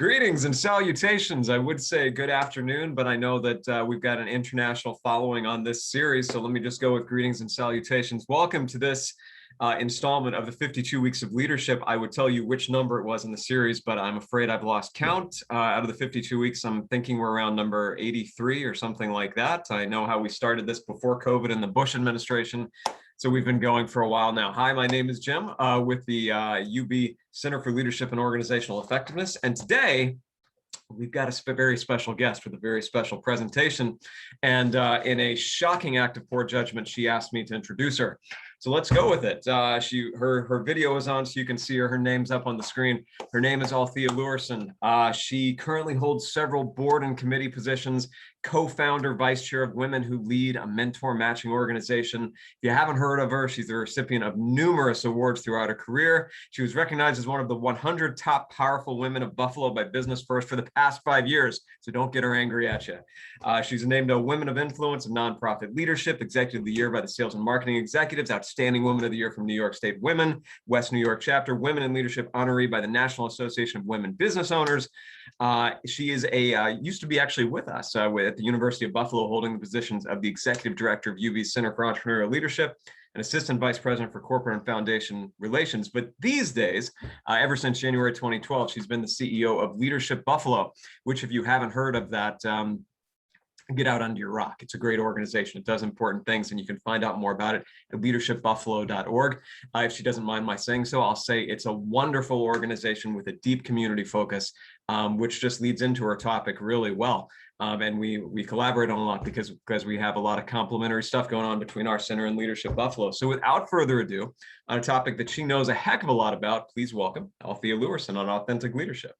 Greetings and salutations. I would say good afternoon, but I know that we've got an international following on this series, so let me just go with greetings and salutations. Welcome to this installment of the 52 Weeks of Leadership. I would tell you which number it was in the series, but I'm afraid I've lost count. Out of the 52 weeks, I'm thinking we're around number 83 or something like that. I know how we started this before COVID in the Bush administration. So we've been going for a while now. Hi, my name is Jim with the UB Center for Leadership and Organizational Effectiveness. And today, we've got a very special guest with a very special presentation. And in a shocking act of poor judgment, she asked me to introduce her. So let's go with it. Her video is on, so you can see her. Her name's up on the screen. Her name is Althea Lewerson. She currently holds several board and committee positions, co-founder, vice chair of Women Who Lead, a mentor matching organization. If you haven't heard of her, she's the recipient of numerous awards throughout her career. She was recognized as one of the 100 top powerful women of Buffalo by Business First for the past 5 years, so don't get her angry at you. She's named a Women of Influence and Nonprofit Leadership, Executive of the Year by the Sales and Marketing Executives, Outstanding Woman of the Year from New York State Women, West New York Chapter, Women in Leadership honoree by the National Association of Women Business Owners. She is used to be actually with us at the University of Buffalo, holding the positions of the Executive Director of UB's Center for Entrepreneurial Leadership and Assistant Vice President for Corporate and Foundation Relations. But these days, ever since January 2012, she's been the CEO of Leadership Buffalo, which if you haven't heard of that, get out under your rock. It's a great organization. It does important things, and you can find out more about it at leadershipbuffalo.org. If she doesn't mind my saying so, I'll say it's a wonderful organization with a deep community focus, which just leads into our topic really well. And we collaborate on a lot because we have a lot of complementary stuff going on between our center and Leadership Buffalo. So without further ado, on a topic that she knows a heck of a lot about, please welcome Althea Lewerson on Authentic Leadership.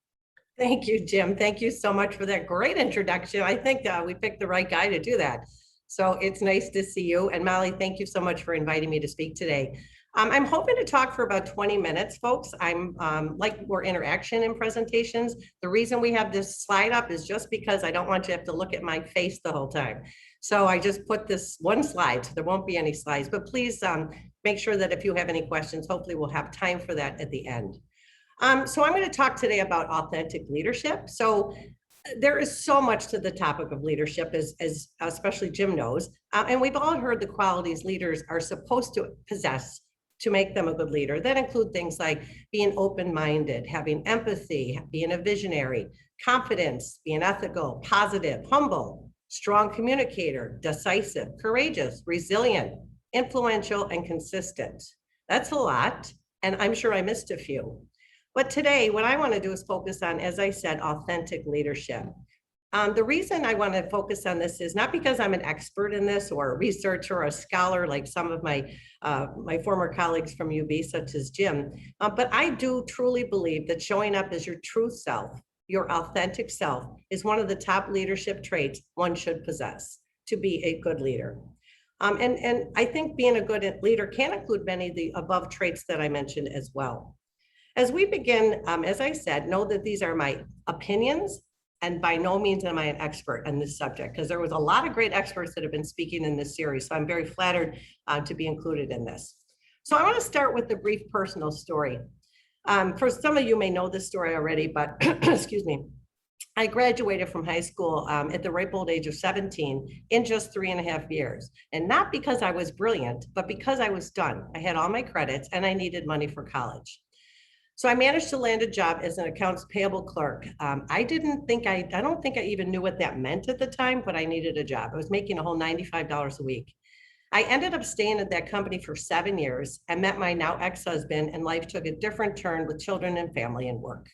Thank you, Jim. Thank you so much for that great introduction. I think we picked the right guy to do that. So it's nice to see you. And Molly, thank you so much for inviting me to speak today. I'm hoping to talk for about 20 minutes, folks. I'm like more interaction in presentations. The reason we have this slide up is just because I don't want you to have to look at my face the whole time. So I just put this one slide, so there won't be any slides, but please make sure that if you have any questions, hopefully we'll have time for that at the end. So I'm going to talk today about authentic leadership. So there is so much to the topic of leadership, as especially Jim knows, and we've all heard the qualities leaders are supposed to possess to make them a good leader. That include things like being open-minded, having empathy, being a visionary, confidence, being ethical, positive, humble, strong communicator, decisive, courageous, resilient, influential, and consistent. That's a lot, and I'm sure I missed a few. But today, what I want to do is focus on, as I said, authentic leadership. The reason I want to focus on this is not because I'm an expert in this or a researcher or a scholar like some of my former colleagues from UB, such as Jim, but I do truly believe that showing up as your true self, your authentic self, is one of the top leadership traits one should possess to be a good leader. And I think being a good leader can include many of the above traits that I mentioned as well. As we begin, as I said, know that these are my opinions, and by no means am I an expert on this subject, because there was a lot of great experts that have been speaking in this series, so I'm very flattered to be included in this. So I want to start with a brief personal story. For some of you may know this story already, but excuse me, I graduated from high school at the ripe old age of 17 in just 3.5 years. And not because I was brilliant, but because I was done. I had all my credits and I needed money for college. So I managed to land a job as an accounts payable clerk. I don't think I even knew what that meant at the time, but I needed a job. I was making a whole $95 a week. I ended up staying at that company for 7 years and met my now ex-husband, and life took a different turn with children and family and work.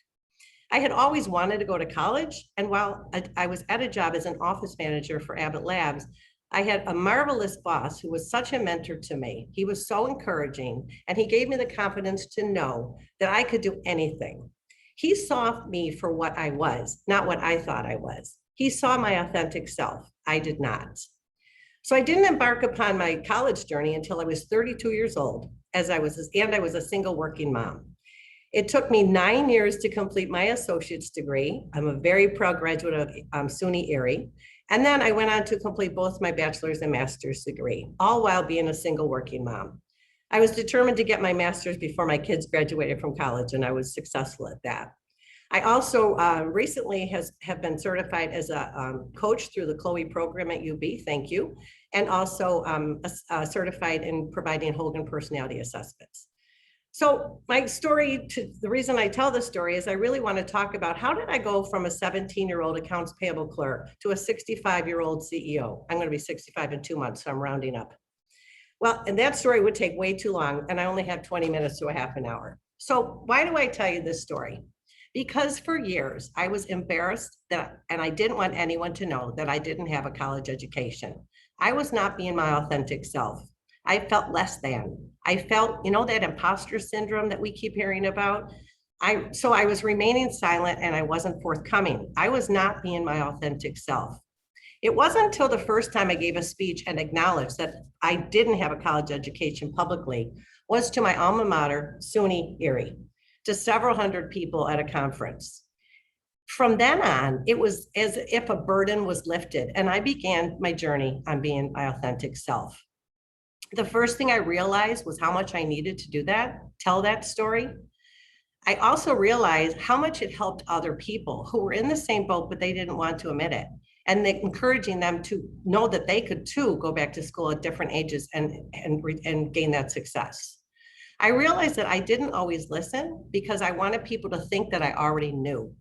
I had always wanted to go to college, and while I was at a job as an office manager for Abbott Labs, I had a marvelous boss who was such a mentor to me. He was so encouraging, and he gave me the confidence to know that I could do anything. He saw me for what I was, not what I thought I was. He saw my authentic self. I did not. So I didn't embark upon my college journey until I was 32 years old, and I was a single working mom. It took me 9 years to complete my associate's degree. I'm a very proud graduate of SUNY Erie. And then I went on to complete both my bachelor's and master's degree, all while being a single working mom. I was determined to get my master's before my kids graduated from college, and I was successful at that. I also recently have been certified as a coach through the Chloe program at UB. Thank you. And also certified in providing Hogan personality assessments. So my story, the reason I tell this story is I really want to talk about how did I go from a 17-year-old accounts payable clerk to a 65-year-old CEO. I'm going to be 65 in 2 months, so I'm rounding up. Well, and that story would take way too long, and I only have 20 minutes to a half an hour. So why do I tell you this story? Because for years I was embarrassed and I didn't want anyone to know that I didn't have a college education. I was not being my authentic self. I felt less than. I felt, that imposter syndrome that we keep hearing about. So I was remaining silent and I wasn't forthcoming. I was not being my authentic self. It wasn't until the first time I gave a speech and acknowledged that I didn't have a college education publicly was to my alma mater, SUNY Erie, to several hundred people at a conference. From then on, it was as if a burden was lifted and I began my journey on being my authentic self. The first thing I realized was how much I needed to do that, tell that story. I also realized how much it helped other people who were in the same boat, but they didn't want to admit it. And encouraging them to know that they could too go back to school at different ages and gain that success. I realized that I didn't always listen because I wanted people to think that I already knew.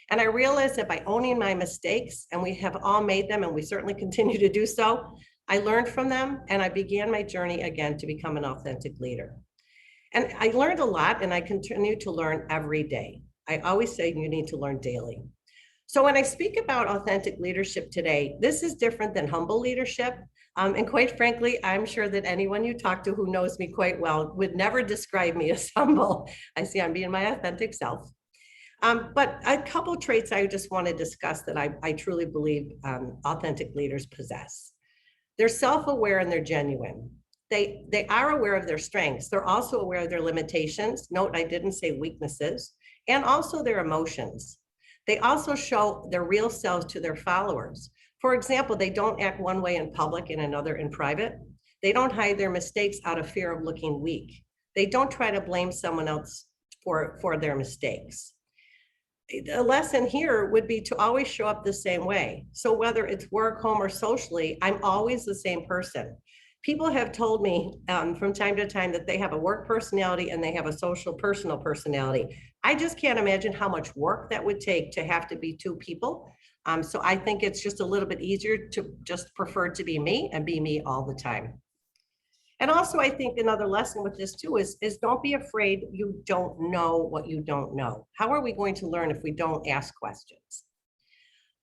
And I realized that by owning my mistakes, and we have all made them, and we certainly continue to do so, I learned from them and I began my journey again to become an authentic leader. And I learned a lot and I continue to learn every day. I always say you need to learn daily. So when I speak about authentic leadership today, this is different than humble leadership. And quite frankly, I'm sure that anyone you talk to who knows me quite well would never describe me as humble. I see I'm being my authentic self. But a couple traits I just want to discuss that I truly believe authentic leaders possess. They're self-aware and they're genuine. They are aware of their strengths. They're also aware of their limitations. Note, I didn't say weaknesses, and also their emotions. They also show their real selves to their followers. For example, they don't act one way in public and another in private. They don't hide their mistakes out of fear of looking weak. They don't try to blame someone else for their mistakes. The lesson here would be to always show up the same way. So whether it's work, home, or socially, I'm always the same person. People have told me from time to time that they have a work personality and they have a social personal personality. I just can't imagine how much work that would take to have to be two people. So I think it's just a little bit easier to just prefer to be me and be me all the time. And also, I think another lesson with this too is don't be afraid you don't know what you don't know. How are we going to learn if we don't ask questions?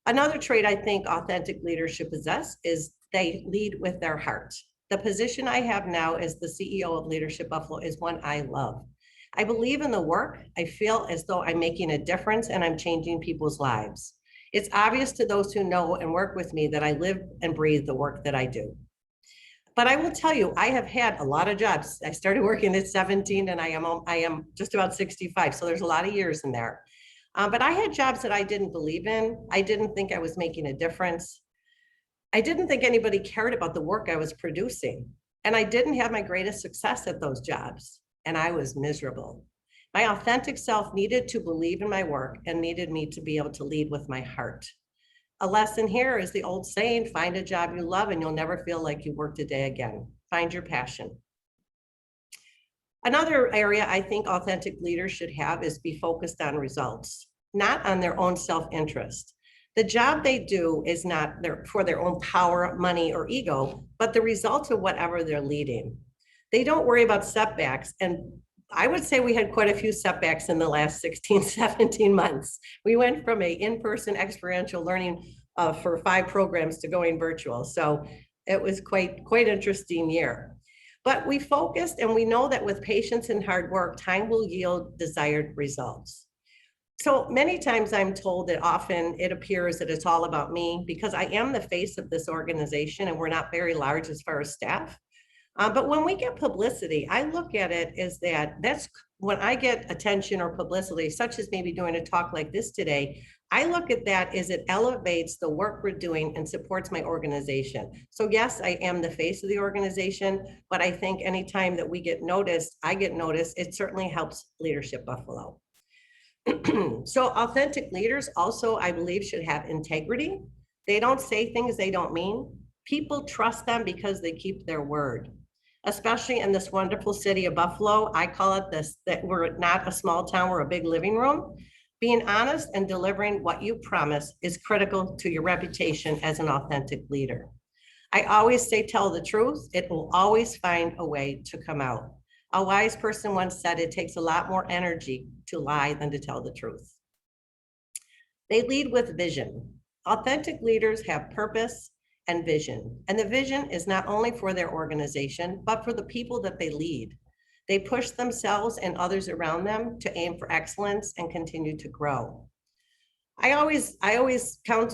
Another trait I think authentic leadership possess is they lead with their heart. The position I have now as the CEO of Leadership Buffalo is one I love. I believe in the work. I feel as though I'm making a difference and I'm changing people's lives. It's obvious to those who know and work with me that I live and breathe the work that I do. But I will tell you, I have had a lot of jobs. I started working at 17 and I am just about 65. So there's a lot of years in there. But I had jobs that I didn't believe in. I didn't think I was making a difference. I didn't think anybody cared about the work I was producing. And I didn't have my greatest success at those jobs. And I was miserable. My authentic self needed to believe in my work and needed me to be able to lead with my heart. A lesson here is the old saying, find a job you love and you'll never feel like you worked a day again. Find your passion. Another area I think authentic leaders should have is be focused on results, not on their own self-interest. The job they do is not for their own power, money, or ego, but the results of whatever they're leading. They don't worry about setbacks. And I would say we had quite a few setbacks in the last 16, 17 months. We went from an in-person experiential learning for 5 programs to going virtual. So it was quite interesting year. But we focused and we know that with patience and hard work, time will yield desired results. So many times I'm told that often it appears that it's all about me because I am the face of this organization and we're not very large as far as staff. But when we get publicity, I look at it as that's when I get attention or publicity, such as maybe doing a talk like this today, I look at that as it elevates the work we're doing and supports my organization. So yes, I am the face of the organization, but I think anytime that we get noticed, I get noticed, it certainly helps Leadership Buffalo. So authentic leaders also, I believe, should have integrity. They don't say things they don't mean. People trust them because they keep their word. Especially in this wonderful city of Buffalo, I call it this, that we're not a small town, we're a big living room. Being honest and delivering what you promise is critical to your reputation as an authentic leader. I always say, tell the truth. It will always find a way to come out. A wise person once said it takes a lot more energy to lie than to tell the truth. They lead with vision. Authentic leaders have purpose and vision. And the vision is not only for their organization, but for the people that they lead. They push themselves and others around them to aim for excellence and continue to grow. I always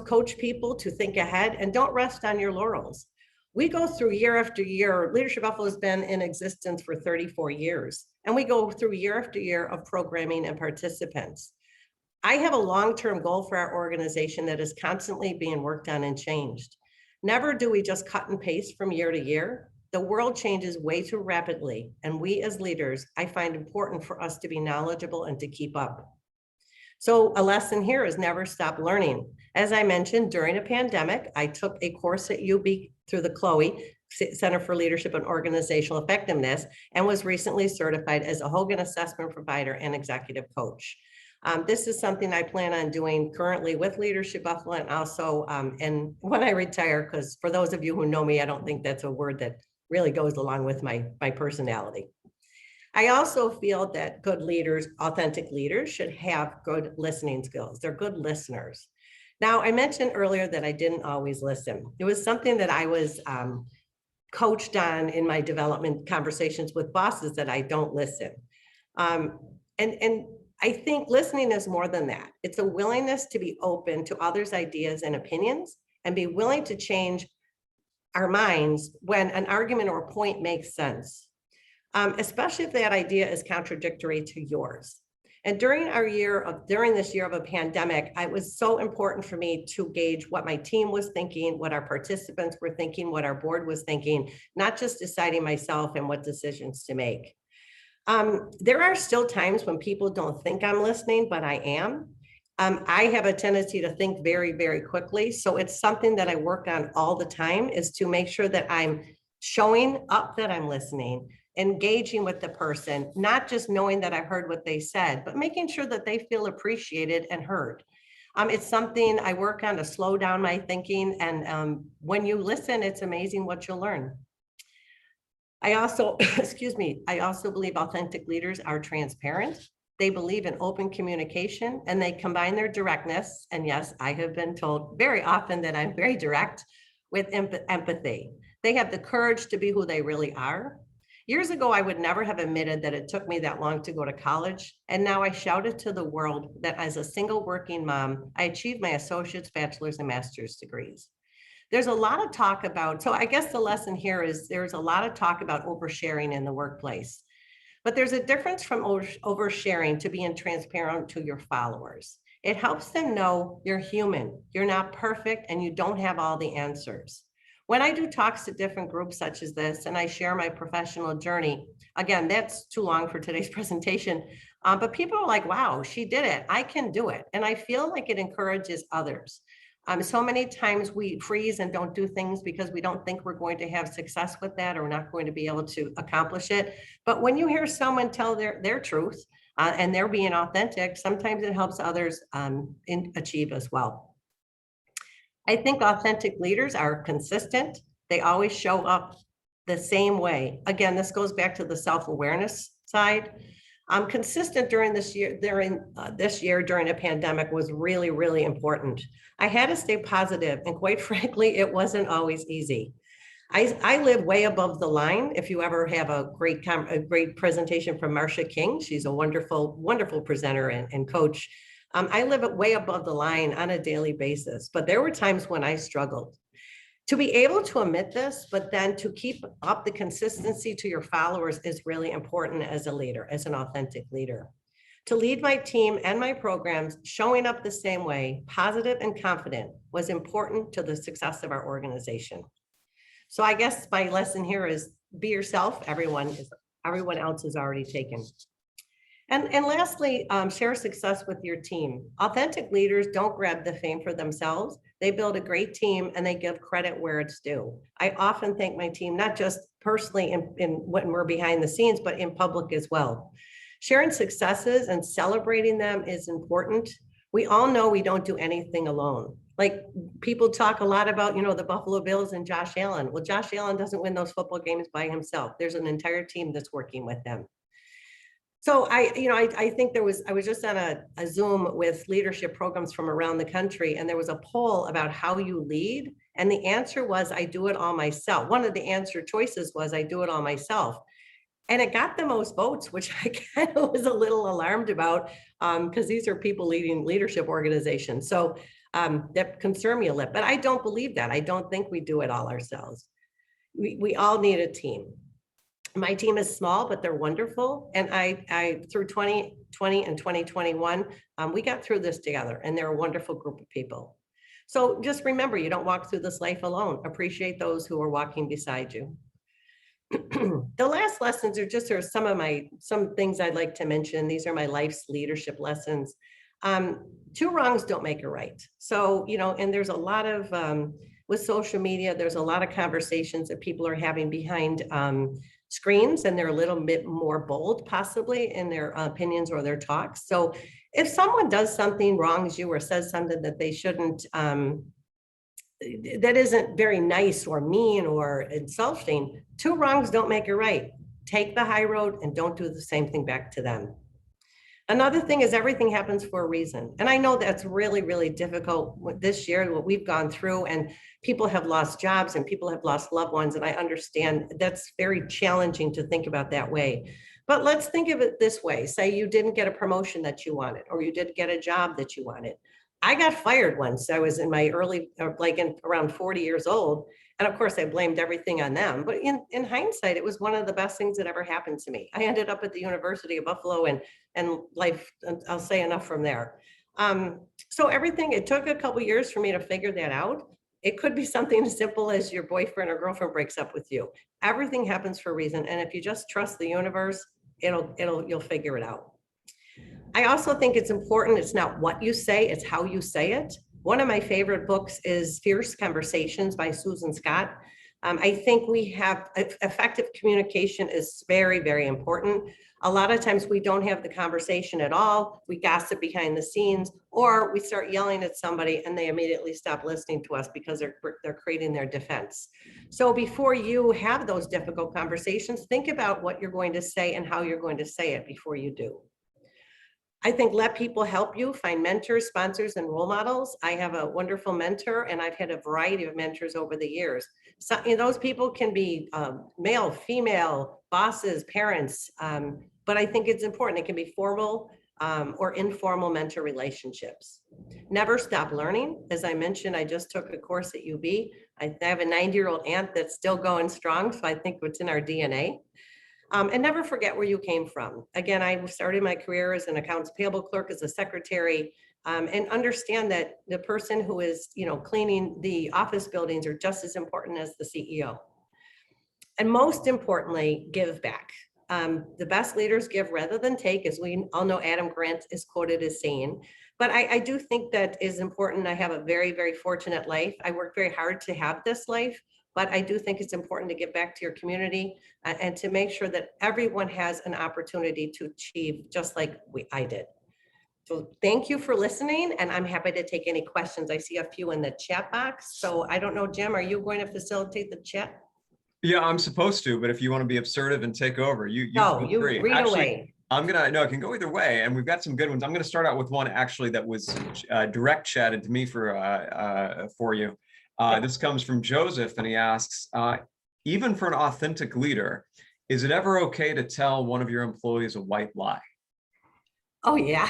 coach people to think ahead and don't rest on your laurels. We go through year after year. Leadership Buffalo has been in existence for 34 years, and we go through year after year of programming and participants. I have a long-term goal for our organization that is constantly being worked on and changed. Never do we just cut and paste from year to year. The world changes way too rapidly, and we as leaders, I find important for us to be knowledgeable and to keep up. So a lesson here is never stop learning. As I mentioned, during a pandemic, I took a course at UB through the CLOE, Center for Leadership and Organizational Effectiveness, and was recently certified as a Hogan Assessment Provider and Executive Coach. This is something I plan on doing currently with Leadership Buffalo and also and when I retire, because for those of you who know me, I don't think that's a word that really goes along with my personality. I also feel that good leaders, authentic leaders, should have good listening skills. They're good listeners. Now, I mentioned earlier that I didn't always listen. It was something that I was coached on in my development conversations with bosses, that I don't listen. And I think listening is more than that. It's a willingness to be open to others' ideas and opinions and be willing to change our minds when an argument or a point makes sense. Especially if that idea is contradictory to yours. And during this year of a pandemic, it was so important for me to gauge what my team was thinking, what our participants were thinking, what our board was thinking, not just deciding myself and what decisions to make. There are still times when people don't think I'm listening, but I am. I have a tendency to think very, very quickly. So it's something that I work on all the time, is to make sure that I'm showing up that I'm listening, engaging with the person, not just knowing that I heard what they said, but making sure that they feel appreciated and heard. It's something I work on to slow down my thinking. And when you listen, it's amazing what you'll learn. I also, I also believe authentic leaders are transparent. They believe in open communication, and they combine their directness. And yes, I have been told very often that I'm very direct, with empathy. They have the courage to be who they really are. Years ago, I would never have admitted that it took me that long to go to college. And now I shouted to the world that as a single working mom, I achieved my associate's, bachelor's, and master's degrees. There's a lot of talk about, so I guess the lesson here is there's a lot of talk about oversharing in the workplace. But there's a difference from oversharing to being transparent to your followers. It helps them know you're human, you're not perfect, and you don't have all the answers. When I do talks to different groups such as this, and I share my professional journey, again, that's too long for today's presentation, but people are like, wow, she did it, I can do it. And I feel like it encourages others. So many times we freeze and don't do things because we don't think we're going to have success with that, or we're not going to be able to accomplish it. But when you hear someone tell their truth and they're being authentic, sometimes it helps others achieve as well. I think authentic leaders are consistent. They always show up the same way. Again, this goes back to the self-awareness side. Consistent during this year, during a pandemic was really, really important. I had to stay positive, and quite frankly, it wasn't always easy. I live way above the line. If you ever have a great presentation from Marcia King, she's a wonderful, wonderful presenter and coach. I live way above the line on a daily basis, but there were times when I struggled. To be able to admit this, but then to keep up the consistency to your followers is really important as a leader, as an authentic leader. To lead my team and my programs, showing up the same way, positive and confident, was important to the success of our organization. So I guess my lesson here is be yourself. Everyone else is already taken. And lastly, share success with your team. Authentic leaders don't grab the fame for themselves. They build a great team and they give credit where it's due. I often thank my team, not just personally in when we're behind the scenes, but in public as well. Sharing successes and celebrating them is important. We all know we don't do anything alone. Like people talk a lot about, the Buffalo Bills and Josh Allen. Well, Josh Allen doesn't win those football games by himself. There's an entire team that's working with them. So I think I was just on a Zoom with leadership programs from around the country, and there was a poll about how you lead. And the answer was, I do it all myself. One of the answer choices was, I do it all myself. And it got the most votes, which I kind of was a little alarmed about, because these are people leading leadership organizations. So that concern me a little, but I don't believe that. I don't think we do it all ourselves. We all need a team. My team is small, but they're wonderful. And I through 2020 and 2021, we got through this together, and they're a wonderful group of people. So just remember, you don't walk through this life alone. Appreciate those who are walking beside you. The last lessons are some things I'd like to mention. These are my life's leadership lessons. Two wrongs don't make a right. So, and there's a lot of, with social media, there's a lot of conversations that people are having behind screens, and they're a little bit more bold possibly in their opinions or their talks. So if someone does something, wrongs you or says something that they shouldn't, that isn't very nice or mean or insulting, two wrongs don't make a right. Take the high road and don't do the same thing back to them. Another thing is everything happens for a reason. And I know that's really, really difficult this year, what we've gone through, and people have lost jobs and people have lost loved ones. And I understand that's very challenging to think about that way. But let's think of it this way. Say you didn't get a promotion that you wanted, or you did get a job that you wanted. I got fired once. I was in my around 40 years old. And of course I blamed everything on them. But in hindsight, it was one of the best things that ever happened to me. I ended up at the University of Buffalo, and life, I'll say enough from there. So everything, it took a couple years for me to figure that out. It could be something as simple as your boyfriend or girlfriend breaks up with you. Everything happens for a reason. And if you just trust the universe, you'll figure it out. I also think it's important. It's not what you say, it's how you say it. One of my favorite books is Fierce Conversations by Susan Scott. I think we have effective communication is very, very important. A lot of times we don't have the conversation at all. We gossip behind the scenes, or we start yelling at somebody and they immediately stop listening to us because they're creating their defense. So before you have those difficult conversations, think about what you're going to say and how you're going to say it before you do. I think let people help you find mentors, sponsors, and role models. I have a wonderful mentor, and I've had a variety of mentors over the years. So those people can be male, female, bosses, parents, but I think it's important. It can be formal or informal mentor relationships. Never stop learning. As I mentioned, I just took a course at UB. I have a 90-year-old aunt that's still going strong, so I think it's in our DNA. And never forget where you came from. Again, I started my career as an accounts payable clerk, as a secretary, and understand that the person who is, cleaning the office buildings are just as important as the CEO. And most importantly, give back. The best leaders give rather than take, as we all know Adam Grant is quoted as saying. But I do think that is important. I have a very, very fortunate life. I worked very hard to have this life. But I do think it's important to give back to your community and to make sure that everyone has an opportunity to achieve just like I did. So thank you for listening, and I'm happy to take any questions. I see a few in the chat box. So I don't know, Jim, are you going to facilitate the chat? Yeah, I'm supposed to, but if you want to be assertive and take over, you read actually, away. It can go either way, and we've got some good ones. I'm gonna start out with one actually that was direct chatted to me for you. This comes from Joseph, and he asks, even for an authentic leader, is it ever okay to tell one of your employees a white lie? Oh, yeah.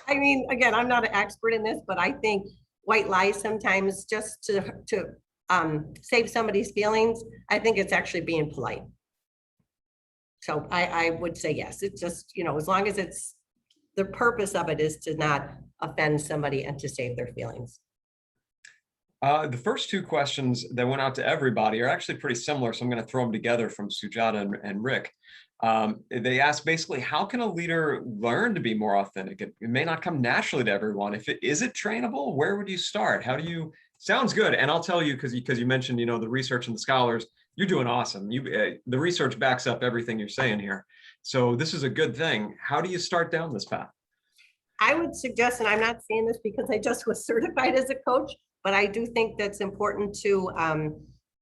I mean, again, I'm not an expert in this, but I think white lies sometimes just to save somebody's feelings. I think it's actually being polite. So I would say yes. It's just, as long as it's the purpose of it is to not offend somebody and to save their feelings. The first two questions that went out to everybody are actually pretty similar, so I'm going to throw them together from Sujata and Rick. They ask basically, how can a leader learn to be more authentic? It may not come naturally to everyone. If it is it trainable, where would you start? How do you, sounds good. And I'll tell you, because you mentioned, the research and the scholars, you're doing awesome. The research backs up everything you're saying here. So this is a good thing. How do you start down this path? I would suggest, and I'm not saying this because I just was certified as a coach, but I do think that's important to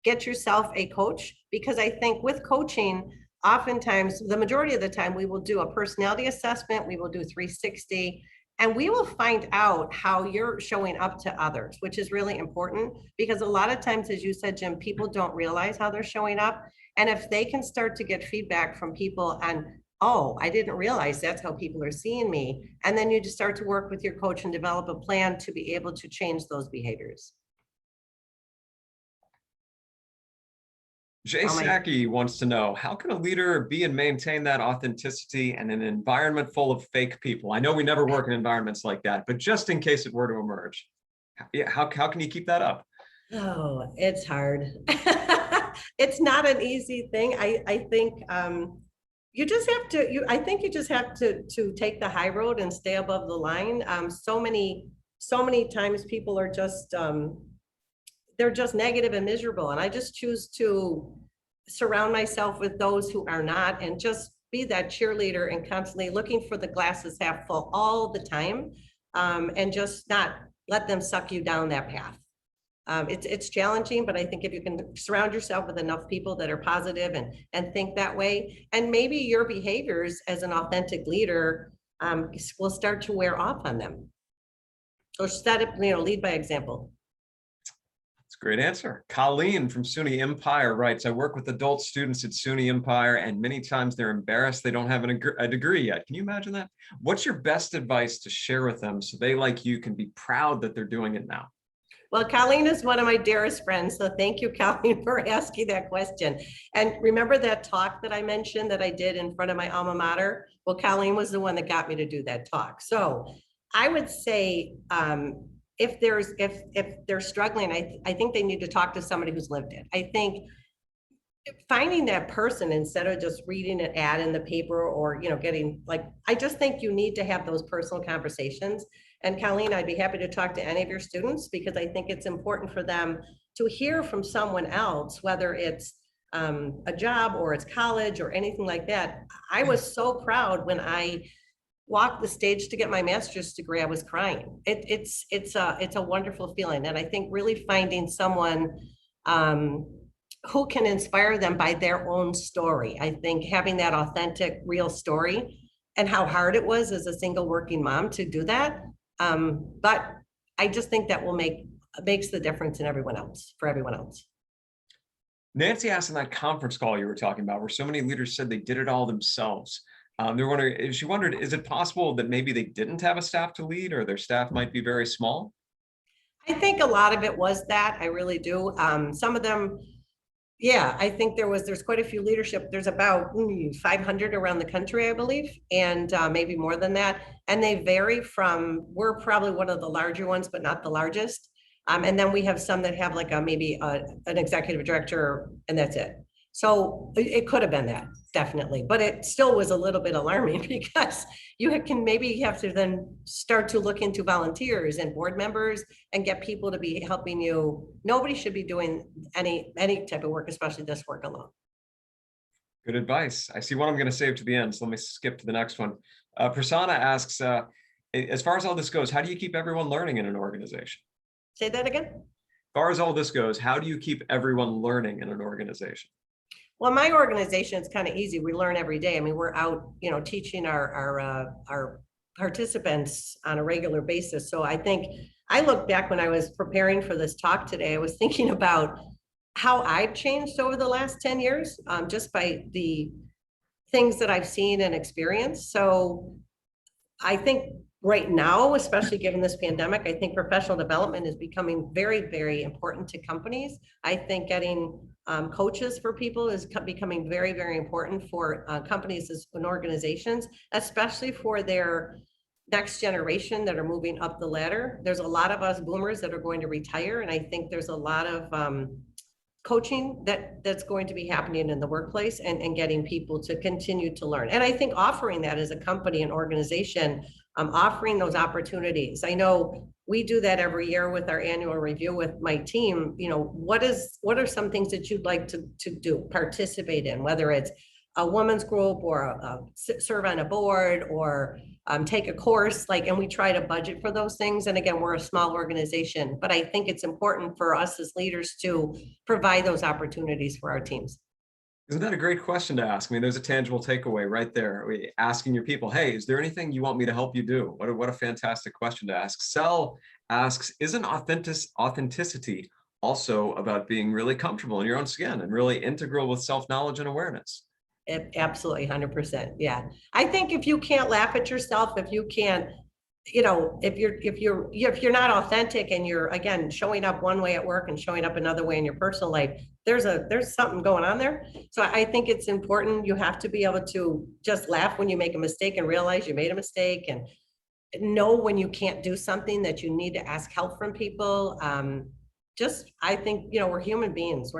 get yourself a coach, because I think with coaching, oftentimes, the majority of the time, we will do a personality assessment, we will do 360, and we will find out how you're showing up to others, which is really important, because a lot of times, as you said, Jim, people don't realize how they're showing up. And if they can start to get feedback from people and, oh, I didn't realize that's how people are seeing me. And then you just start to work with your coach and develop a plan to be able to change those behaviors. Jay Saki wants to know, how can a leader be and maintain that authenticity in an environment full of fake people? I know we never work in environments like that, but just in case it were to emerge, how can you keep that up? Oh, it's hard. It's not an easy thing. I think you just have to, I think you just have to take the high road and stay above the line. So many times people are just, they're just negative and miserable. And I just choose to surround myself with those who are not, and just be that cheerleader and constantly looking for the glasses half full all the time, and just not let them suck you down that path. It's challenging, but I think if you can surround yourself with enough people that are positive and think that way, and maybe your behaviors as an authentic leader will start to wear off on them. So set up, lead by example. That's a great answer. Colleen from SUNY Empire writes, I work with adult students at SUNY Empire, and many times they're embarrassed they don't have a degree yet. Can you imagine that? What's your best advice to share with them so they, like you, can be proud that they're doing it now? Well, Colleen is one of my dearest friends, so thank you, Colleen, for asking that question. And remember that talk that I mentioned that I did in front of my alma mater? Well, Colleen was the one that got me to do that talk. So I would say, if they're struggling, I think they need to talk to somebody who's lived it. I think finding that person instead of just reading an ad in the paper, or getting I just think you need to have those personal conversations. And Colleen, I'd be happy to talk to any of your students, because I think it's important for them to hear from someone else, whether it's a job or it's college or anything like that. I was so proud when I walked the stage to get my master's degree. I was crying. It's a wonderful feeling. And I think really finding someone who can inspire them by their own story. I think having that authentic, real story, and how hard it was as a single working mom to do that. But I just think that makes the difference in for everyone else. Nancy asked in that conference call you were talking about, where so many leaders said they did it all themselves. She wondered, is it possible that maybe they didn't have a staff to lead, or their staff might be very small? I think a lot of it was that. I really do. Some of them, yeah, I think there's quite a few leadership. There's about 500 around the country, I believe, and maybe more than that. And they vary we're probably one of the larger ones, but not the largest. And then we have some that have maybe an executive director, and that's it. So it could have been that, definitely, but it still was a little bit alarming, because you can maybe have to then start to look into volunteers and board members and get people to be helping you. Nobody should be doing any type of work, especially this work, alone. Good advice. I see one I'm going to save to the end, so let me skip to the next one. Prasanna asks, as far as all this goes, how do you keep everyone learning in an organization? Say that again? As far as all this goes, how do you keep everyone learning in an organization? Well, my organization, it's kind of easy. We learn every day. I mean, we're out, teaching our participants on a regular basis. So I think I look back when I was preparing for this talk today, I was thinking about how I've changed over the last 10 years, just by the things that I've seen and experienced. So I think right now, especially given this pandemic, I think professional development is becoming very, very important to companies. I think getting coaches for people is becoming very, very important for companies and organizations, especially for their next generation that are moving up the ladder. There's a lot of us boomers that are going to retire, and I think there's a lot of coaching that's going to be happening in the workplace and getting people to continue to learn. And I think offering that as a company and organization, offering those opportunities. I know we do that every year with our annual review with my team. You know, what are some things that you'd like to do, participate in, whether it's a women's group or serve on a board or take a course, like, and we try to budget for those things. And again, we're a small organization, but I think it's important for us as leaders to provide those opportunities for our teams. Isn't that a great question to ask? I mean, there's a tangible takeaway right there. Asking your people, hey, is there anything you want me to help you do? What a fantastic question to ask. Sel asks, isn't authenticity also about being really comfortable in your own skin and really integral with self-knowledge and awareness? Absolutely, 100%. Yeah. I think if you can't laugh at yourself, if you can't, you know, if you're not authentic and you're, again, showing up one way at work and showing up another way in your personal life, there's something going on there. So I think it's important. You have to be able to just laugh when you make a mistake and realize you made a mistake, and know when you can't do something, that you need to ask help from people. I think, you know, we're human beings.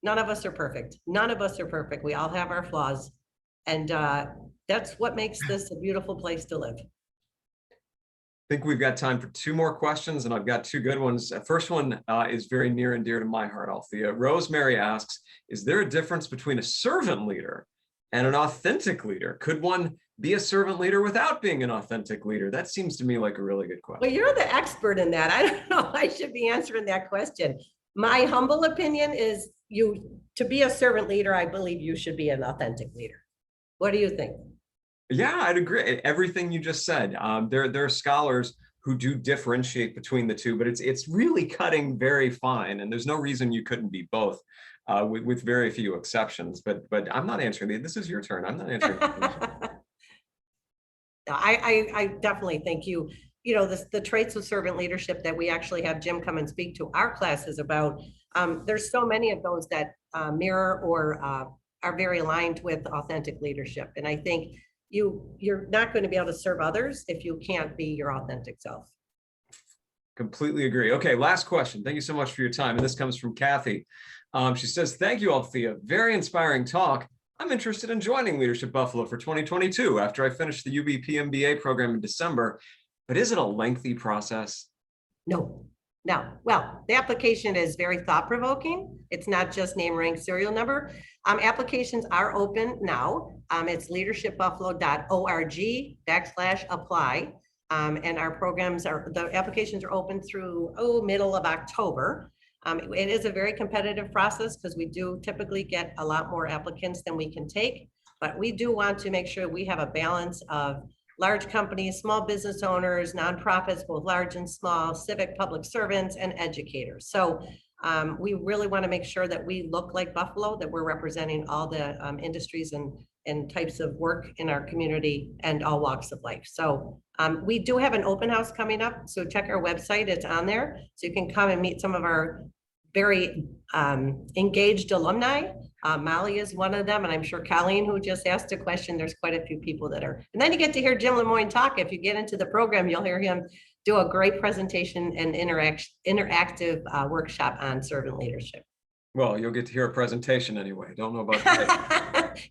None of us are perfect. None of us are perfect. We all have our flaws. And that's what makes this a beautiful place to live. I think we've got time for 2 more questions, and I've got 2 good ones. First one is very near and dear to my heart, Althea. Rosemary asks, is there a difference between a servant leader and an authentic leader? Could one be a servant leader without being an authentic leader? That seems to me like a really good question. Well, you're the expert in that. I don't know. I should be answering that question. My humble opinion is to be a servant leader, I believe you should be an authentic leader. What do you think? Yeah, I'd agree. Everything you just said. There are scholars who do differentiate between the two, but it's really cutting very fine, and there's no reason you couldn't be both, with very few exceptions. But I'm not answering. This is your turn. I'm not answering. I definitely think you know, the traits of servant leadership that we actually have Jim come and speak to our classes about. There's so many of those that mirror or are very aligned with authentic leadership. And I think you're not going to be able to serve others if you can't be your authentic self. Completely agree. Okay, last question. Thank you so much for your time. And this comes from Kathy. She says, thank you, Althea. Very inspiring talk. I'm interested in joining Leadership Buffalo for 2022 after I finish the UBP MBA program in December. But is it a lengthy process? No. Well, the application is very thought-provoking. It's not just name, rank, serial number. Applications are open now. It's leadershipbuffalo.org/apply. And our the applications are open through middle of October. It is a very competitive process because we do typically get a lot more applicants than we can take, but we do want to make sure we have a balance of large companies, small business owners, nonprofits, both large and small, civic public servants, and educators. So we really want to make sure that we look like Buffalo, that we're representing all the industries and types of work in our community and all walks of life. So we do have an open house coming up. So check our website, it's on there. So you can come and meet some of our very engaged alumni. Molly is one of them, and I'm sure Colleen, who just asked a question, there's quite a few people that are. And then you get to hear Jim Lemoyne talk. If you get into the program, you'll hear him do a great presentation and interactive workshop on servant leadership. Well, you'll get to hear a presentation anyway. Don't know about that.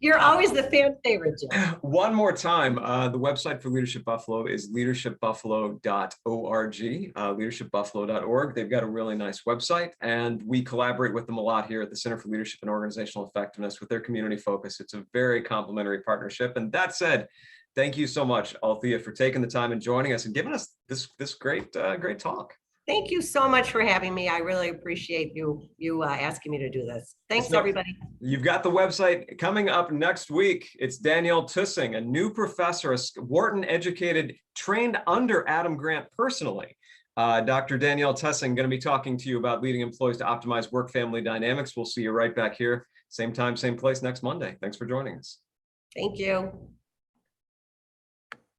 You're always the fan favorite, Jim. One more time, the website for Leadership Buffalo is leadershipbuffalo.org, leadershipbuffalo.org. They've got a really nice website, and we collaborate with them a lot here at the Center for Leadership and Organizational Effectiveness with their community focus. It's a very complementary partnership. And that said, thank you so much, Althea, for taking the time and joining us and giving us this great talk. Thank you so much for having me. I really appreciate you asking me to do this. Thanks, everybody. You've got the website coming up next week. It's Danielle Tussing, a new professor, a Wharton educated, trained under Adam Grant personally. Dr. Danielle Tussing going to be talking to you about leading employees to optimize work-family dynamics. We'll see you right back here, same time, same place next Monday. Thanks for joining us. Thank you.